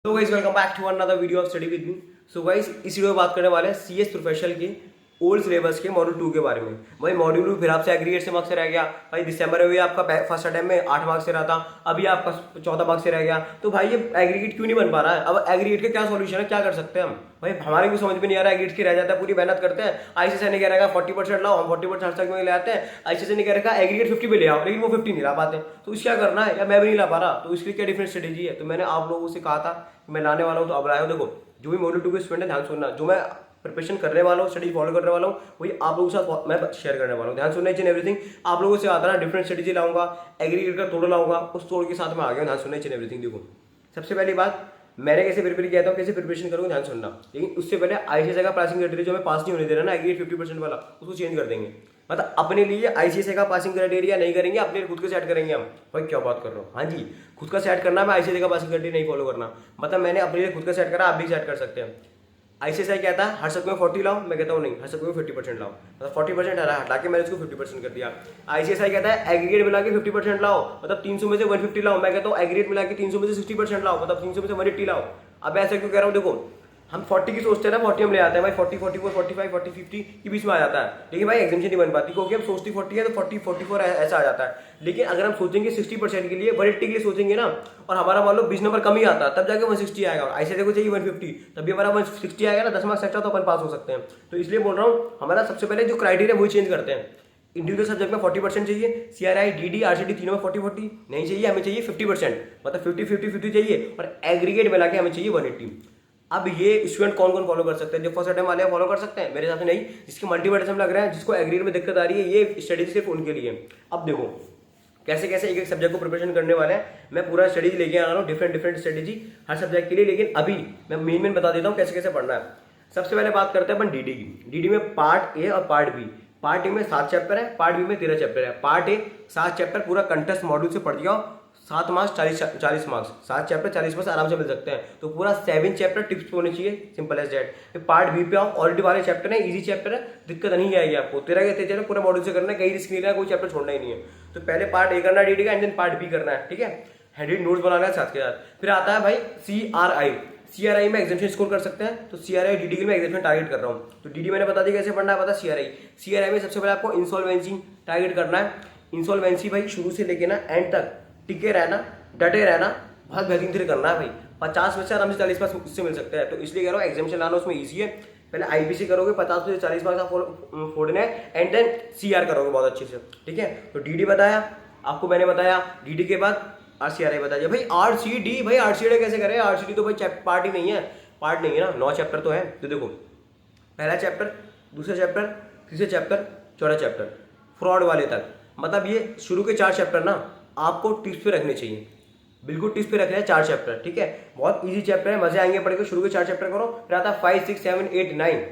तो guys welcome back to another video of study with me. So guys इस video में बात करने वाले हैं सीएस प्रोफेशनल के ओल्ड सिलेबस के मॉड्यूल 2 के बारे में। भाई मॉड्यूल 2 फिर आपसे एग्रीगेट से मार्क्स से रह गया। भाई दिसंबर में भी आपका फर्स्ट अटेम्प्ट में 8 मार्क्स से रहा था, अभी आपका 14 मार्क्स से रह गया। तो भाई ये एग्रीगेट क्यों नहीं बन पा रहा है? अब एग्रीगेट का क्या सॉल्यूशन है, क्या कर सकते हैं हम? भाई हमारे भी समझ में नहीं आ रहा है। एग्रीगेट की रह जाता है, पूरी मेहनत करते हैं। आईसीएसई ने कह रखा है 40% लाओ, हम 40% हर तक में ले आते हैं। आईसीएसई ने कह रखा है एग्रीगेट 50 पे ले आओ, लेकिन वो 50 नहीं ला पाते। तो इसका क्या करना है, या मैं भी नहीं ला पा रहा, तो इसके लिए क्या डिफरेंट स्ट्रेटेजी है? तो मैंने आप लोगों से कहा था कि मैं लाने वाला हूँ, तो अब लाया हूँ। देखो जो भी मॉड्यूल 2 के स्टूडेंट है ध्यान सुनना, जो मैं प्रिपरेशन करने वाला हूँ, स्टडी फॉलो करने वाला हूँ, वही आप लोगों के साथ मैं शेयर करने वाला हूँ। ध्यान सुनना, एवरीथिंग एवरीथिंग आप लोगों से आता है। डिफरेंट स्ट्रेटेजी लाऊंगा, एग्रीगेट का तोड़ लाऊंगा, उस तोड़ के साथ में आ गया। ध्यान सुनना, एवरीथिंग देखो सबसे पहली बात, मैंने कैसे प्रिपेयर किया था, कैसे प्रिपरेशन करूँगा, ध्यान सुनना। लेकिन उससे पहले आईसीएसई का पासिंग क्राइटेरिया जो हमें पास नहीं होने दे रहा ना, एग्रीगेट 50% वाला, उसको चेंज कर देंगे। मतलब अपने लिए आईसीएसई का पासिंग क्राइटेरिया नहीं करेंगे, अपने लिए खुद के सेट करेंगे हम। भाई क्या बात कर रहा हूँ, हाँ जी, खुद का सेट करना, मैं आईसीएसई का पासिंग क्राइटेरिया नहीं फॉलो करना। मतलब मैंने अपने लिए खुद का सेट करा, आप भी सेट कर सकते हैं। आईसीएसई कहता है हर सब में 40 लाओ, मैं कहता हूँ नहीं, हर सब में 50% लाओ। मतलब 40% हटा के मैंने उसको 50% कर दिया। आईसीएसई कहता है एग्रीगेट मिला के 50% लाओ, मतलब 300 में से 150 लाओ, मैं कहता हूँ एग्रीगेट मिला के 300 में से 60% लाओ, मतलब 300 में से 180 लाओ। अब ऐसा क्यों कह रहा हूँ? देखो हम 40 की सोचते हैं ना, 40 हम ले आते हैं भाई, 40, 44, 45, 40, 50 के बीच में आ जाता है। लेकिन भाई एग्जाम्शन नहीं बन पाती, क्योंकि हम सोचती 40 है तो 40, 44 ऐसा आ जाता है। लेकिन अगर हम सोचेंगे 60% के लिए, 180 के लिए सोचेंगे ना, और हमारा मान लो 20 नंबर कम ही आता है, तब जाके 160 आएगा। आईसीएसई को चाहिए 150, तब भी हमारा 160 आएगा ना, 10 मार्क्स एक्स्ट्रा, तो अपन पास हो सकते हैं। तो इसलिए बोल रहा हूँ, हमारा सबसे पहले जो क्राइटेरिया वही चेंज करते हैं। इंडिविजुअल सब्जेक्ट में 40% चाहिए, सीआरआई, डीडी, आरसीडी तीनों में 40-40 नहीं चाहिए, हमें चाहिए 50%, मतलब 50-50-50 चाहिए, और एग्रीगेट मिला के हमें चाहिए 180। अब ये स्टूडेंट कौन कौन फॉलो कर सकते हैं? जो फर्स्ट अटेम्प्ट वाले फॉलो कर सकते हैं? मेरे हिसाब से नहीं। जिसके मल्टीपल अटेम्प्ट लग रहा है, जिसको एग्रीगेट में दिक्कत आ रही है, ये स्टडी सिर्फ उनके लिए। अब देखो कैसे कैसे एक एक सब्जेक्ट को प्रिपरेशन करने वाले हैं। मैं पूरा स्टडी लेके आ रहा हूँ, डिफरेंट डिफरेंट स्ट्रेटेजी हर सब्जेक्ट के लिए। लेकिन अभी मैं मेन बता देता हूँ कैसे कैसे पढ़ना है। सबसे पहले बात करते हैं अपन डीडी की। डीडी में पार्ट ए और पार्ट बी। पार्ट ए में 7 चैप्टर है, पार्ट बी में 13 चैप्टर है। पार्ट ए 7 चैप्टर पूरा कंटेस्ट मॉड्यूल से पढ़ दिया, 7 मार्क्स 40 मार्क्स, 7 चैप्टर 40 मार्क्स आराम से मिल सकते हैं। तो पूरा 7 चैप्टर टिप्स होने चाहिए, simple as that. Part B पे आओ, ऑलरेडी वाले चैप्टर है, इजी चैप्टर है, दिक्कत नहीं आएगी आपको। 13 के 13 पूरा मॉड्यूल से करना है, कहीं रिस्क नहीं लेना, कोई चैप्टर छोड़ना ही नहीं है। तो पहले पार्ट ए करना है डीडी का, एंड देन पार्ट बी करना है, ठीक है। हैंडरिट नोट्स बनाना है साथ के साथ। फिर आता है भाई सीआरआई। सीआरआई में एग्जाम्शन स्कोर कर सकते हैं, तो सीआरआई डीडी के में एग्जाम्शन टारगेट कर रहा हूँ। तो डीडी मैंने बता दिया कैसे पढ़ना है, पता सीआरआई। सीआरआई में सबसे पहले आपको इंसॉल्वेंसी टारगेट करना है। इंसॉल्वेंसी भाई शुरू से लेके ना एंड तक टिके रहना, डटे रहना, बहुत बेहतरीन से करना है भाई। 50 में से आराम से 40 मार्क्स उससे मिल सकते हैं। तो इसलिए कह रहा हूँ एग्जाम्शन लाना उसमें ईजी है। पहले आईपीसी करोगे, 50 में से 40 मार्क्स आप फोड़ने हैं, एंड देन सीआर करोगे बहुत अच्छे से, ठीक है। तो डीडी बताया आपको, मैंने बताया। डीडी के बाद आरसीआरआई बताया। भाई आरसीडी, भाई आरसीडी कैसे करें? आरसीडी तो भाई पार्ट ही नहीं है, पार्ट नहीं है ना, 9 चैप्टर तो है। तो देखो पहला चैप्टर, दूसरा चैप्टर, तीसरा चैप्टर, चौथा चैप्टर, फ्रॉड वाले तक। मतलब ये शुरू के 4 चैप्टर ना आपको टिप्स पे रखने चाहिए, बिल्कुल टिप्स पे रखना है 4 चैप्टर, ठीक है। बहुत इजी चैप्टर है, मजे आएंगे पढ़ के। शुरू के 4 चैप्टर करो, फिर आता है 5, 6, 7, 8, 9,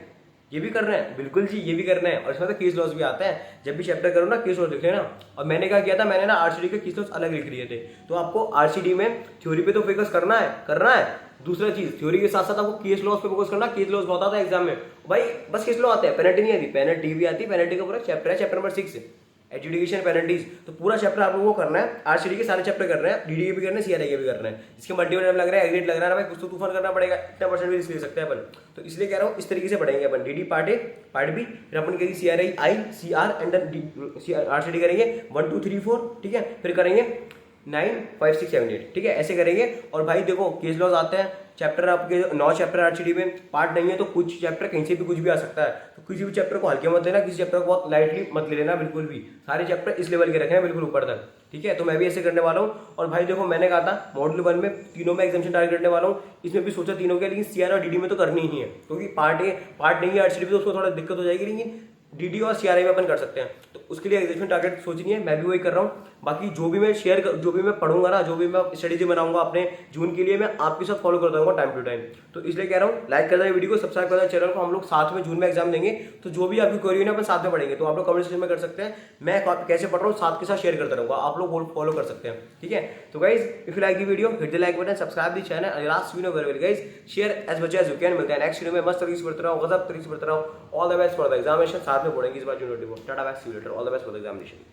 ये भी करना है, बिल्कुल जी ये भी करना है। और इसमें तो केस लॉस भी आता है, जब भी चैप्टर करो ना केस लॉस लिख लेना। और मैंने क्या किया था, मैंने ना आरसीडी के केस लॉस अलग लिख लिए थे। तो आपको आरसीडी में थ्योरी पे तो फोकस करना है। दूसरा चीज, थ्योरी के साथ साथ आपको केस लॉस पे फोकस करना। केस लॉस बहुत आता है एग्जाम में भाई, बस केस लॉ आते हैं, पेनल्टी नहीं आती। पेनल्टी भी आती है, पेनल्टी का पूरा चैप्टर है, चैप्टर नंबर 6 एजुकेशन पेनल्टीज। तो पूरा चैप्टर आप लोगों को करना है। आरसीडी के सारे चैप्टर करना है, डीडी के भी करना है, सीआरआई के भी करना है। इसके मल्टीपल लग रहा है, एग्रीगेट लग रहा है भाई, कुछ तो तूफान करना पड़ेगा, इतना परसेंट भी रिस्क ले सकते हैं अपन। तो इसलिए कह रहा हूँ इस तरीके से पढ़ेंगे अपन। DD part A, part B, फिर अपन करेंगे CRI I, CR and RCD करेंगे 1, 2, 3, 4, ठीक है। फिर करेंगे 9, 5, 6, 7, 8, ठीक है, ऐसे करेंगे। और भाई देखो केस लॉस आते हैं, चैप्टर आपके 9 चैप्टर आरसीडी में, पार्ट नहीं है तो कुछ चैप्टर कहीं से भी कुछ भी आ सकता है। तो किसी भी चैप्टर को हल्के मत लेना, किसी चैप्टर को बहुत लाइटली मत ले लेना, बिल्कुल भी। सारे चैप्टर इस लेवल के रखे हैं, बिल्कुल ऊपर तक, ठीक है। तो मैं भी ऐसे करने वाला हूँ। और भाई देखो मैंने कहा था मॉड्यूल 1 में तीनों में एग्जाम्शन टारगेट करने वाला हूँ। इसमें भी सोचा तीनों के, लेकिन सीआर और डीडी में तो करनी ही है, क्योंकि पार्ट ए पार्ट नहीं है आरसीडी में, तो उसको थोड़ा दिक्कत हो जाएगी। लेकिन डीडी और सीआरआई में अपन कर सकते हैं। तो उसके लिए एग्जाम्शन टारगेट सोचनी है, मैं भी वही कर रहा हूँ। बाकी जो भी मैं जो भी मैं पढ़ूंगा ना, जो भी मैं स्ट्रेटेजी बनाऊंगा अपने जून के लिए, मैं आपके साथ फॉलो करता रहूंगा टाइम टू टाइम। तो इसलिए कह रहा हूँ लाइक कर देना वीडियो को, सब्सक्राइब कर देना चैनल को। हम लोग साथ में जून में एग्जाम देंगे, तो जो भी आपकी क्वेरी है अपन साथ में पढ़ेंगे। तो आप लोग कमेंट सेक्शन में कर सकते हैं, मैं कैसे पढ़ रहा हूँ साथ के साथ शेयर करता रहूंगा, आप लोग फॉलो कर सकते हैं, ठीक है। तो guys if you like the video, hit the like button, subscribe the channel, last video very very guys, share as much as you can. मिलते हैं नेक्स्ट वीडियो में, मस्त तरीके से पढ़ते रहो, गजब तरीके से पढ़ते रहो। All the best for the examination, साथ में पढ़ेंगे इस बार June 24। Tata bye, see you later, all the best for the examination.